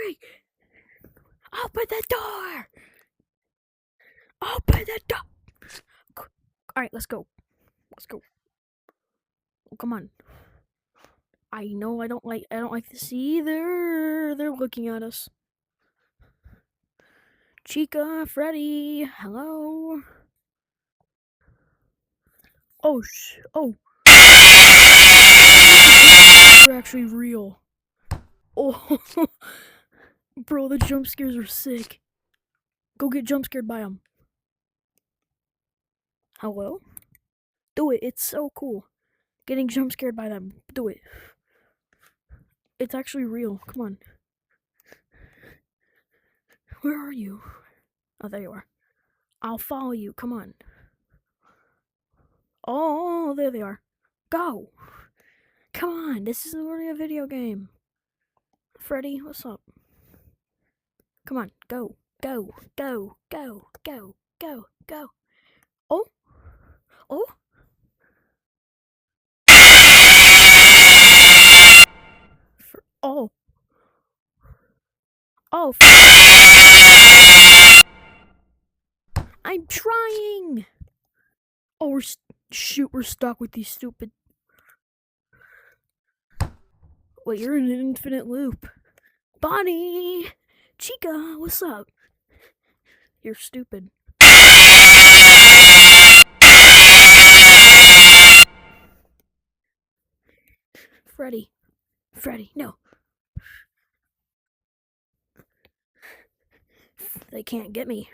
hurry! Open the door! Open the door! Alright, let's go. Let's go. Oh, come on. I know I don't like this either. They're looking at us. Chica, Freddy, hello. Oh, they're actually real. Oh, bro, the jump scares are sick. Go get jump scared by them. Hello? Do it. It's so cool. Getting jump scared by them. Do it. It's actually real. Come on. Where are you? Oh, there you are. I'll follow you. Come on. Oh, there they are. Go. Come on. This is already a video game. Freddy, what's up? Come on. Go. Go. Go. Go. Go. Go. Go. Oh. Oh. Oh. Oh. I'm trying. Oh, we're stuck with these stupid. Wait, you're in an infinite loop. Bonnie! Chica, what's up? You're stupid. Freddy. Freddy, no. They can't get me.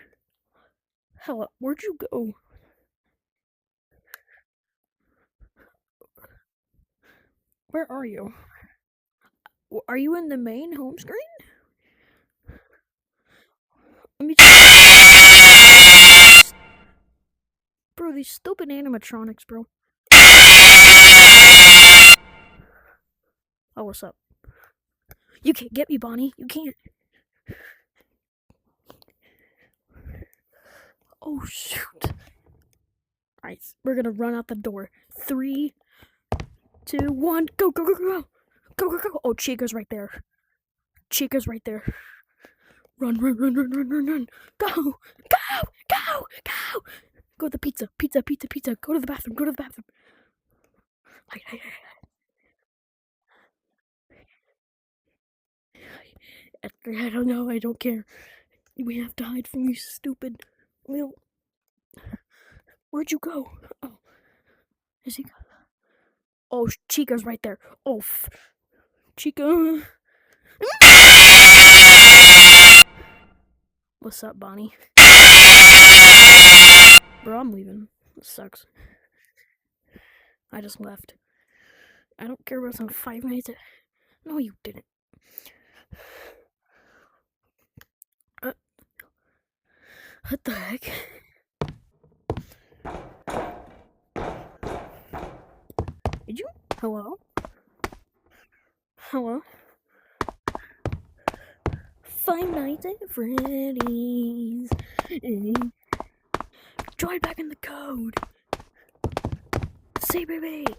Hello, where'd you go? Where are you? Are you in the main home screen? Let me. Bro, these stupid animatronics, bro. Oh, what's up? You can't get me, Bonnie. You can't. Oh, shoot. Alright, we're gonna run out the door. 3, 2, 1, go, go, go, go. Go, go, go. Oh, Chica's right there. Chica's right there. Run, run, run, run, run, run, run. Go, go, go, go. Go to the pizza, pizza, pizza, pizza. Go to the bathroom, go to the bathroom. I don't know, I don't care. We have to hide from you, stupid little. Where'd you go? Oh, is he? Oh, Chica's right there. Oh, Chica. What's up, Bonnie? Bro, I'm leaving. This sucks. I just left. I don't care about some 5 minutes. No, you didn't. What the heck? Did you? Hello? Hello? Five Nights at Freddy's. Join back in the code. CBB.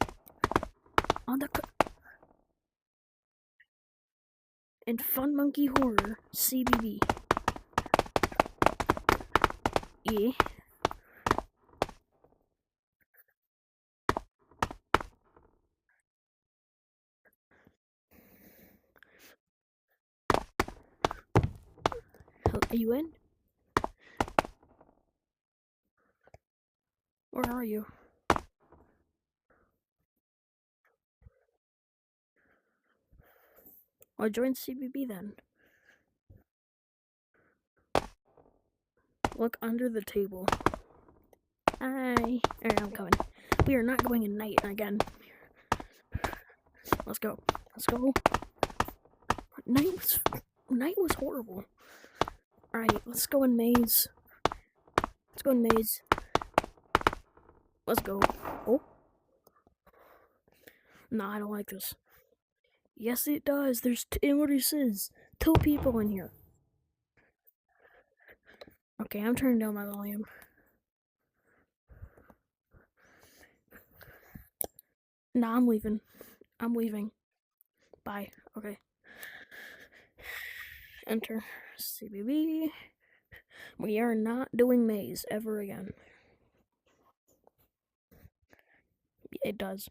On the and Fun Monkey Horror CBB. Yeah. Are you in? Where are you? I'll join CBB then. Look under the table. Hi. Alright, I'm coming. We are not going at night again. Let's go. Let's go. Night was horrible. Alright, let's go in maze. Let's go in maze. Let's go. Oh. Nah, I don't like this. Yes, it does. It already says 2 people in here. Okay, I'm turning down my volume. Nah, I'm leaving. I'm leaving. Bye. Okay. Enter CBB. We are not doing maze ever again. It does.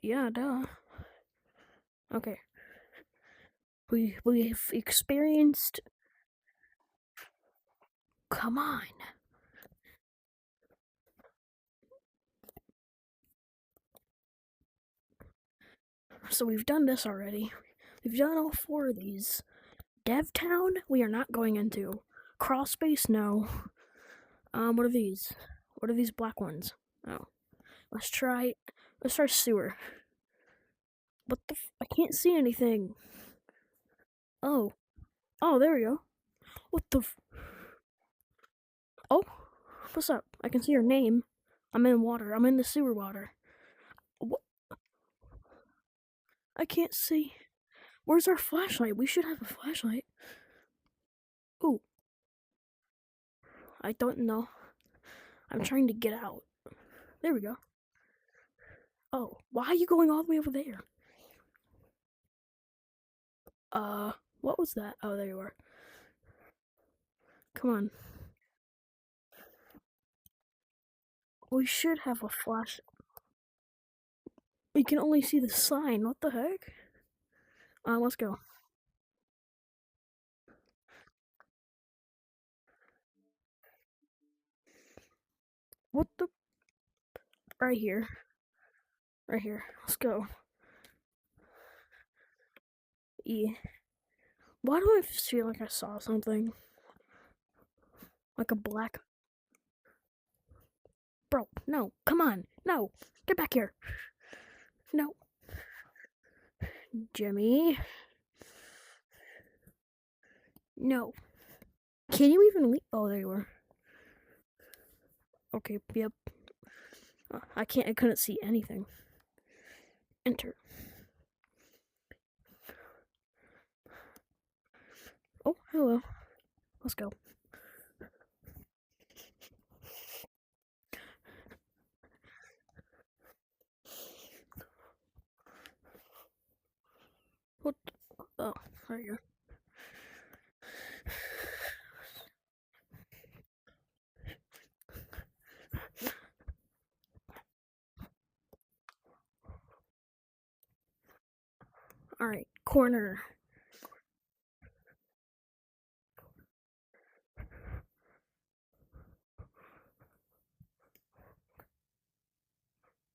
Yeah, duh. Okay. We've experienced. Come on. So we've done this already. We've done all 4 of these. DevTown, we are not going into. Crawlspace, no. What are these? What are these black ones? Oh. Let's try sewer. What the I can't see anything. Oh. Oh, there we go. What the Oh, what's up? I can see your name. I'm in water. I'm in the sewer water. What? I can't see. Where's our flashlight? We should have a flashlight. Ooh. I don't know. I'm trying to get out. There we go. Oh, why are you going all the way over there? What was that? Oh, there you are. Come on. We should have a flash. We can only see the sign. What the heck? Let's go. What the? Right here. Right here. Let's go. E. Why do I feel like I saw something? Like a black. Bro, no. Come on. No. Get back here. No. Jimmy. No. Can you even leave? Oh, there you are. Okay, yep. I couldn't see anything. Enter. Oh, hello. Let's go. What? Oh, there you go. Alright, corner.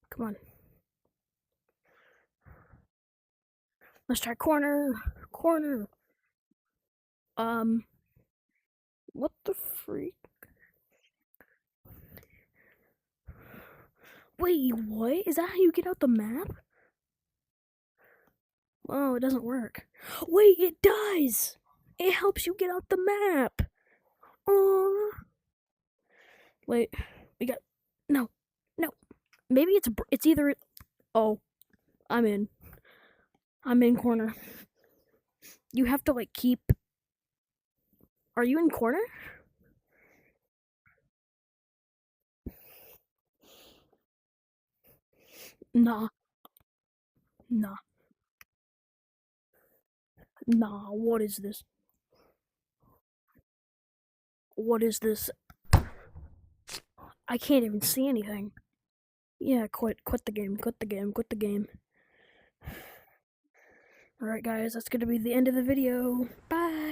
Come on. Let's try corner. Corner. What the freak? Wait, what? Is that how you get out the map? Oh, it doesn't work. Wait, it does! It helps you get out the map! Oh. Wait, we got. No. No. Maybe it's either. Oh. I'm in. I'm in corner. You have to, like, keep. Are you in corner? Nah. Nah. Nah, what is this? What is this? I can't even see anything. Yeah, quit the game, quit the game, quit the game. Alright guys, that's gonna be the end of the video. Bye!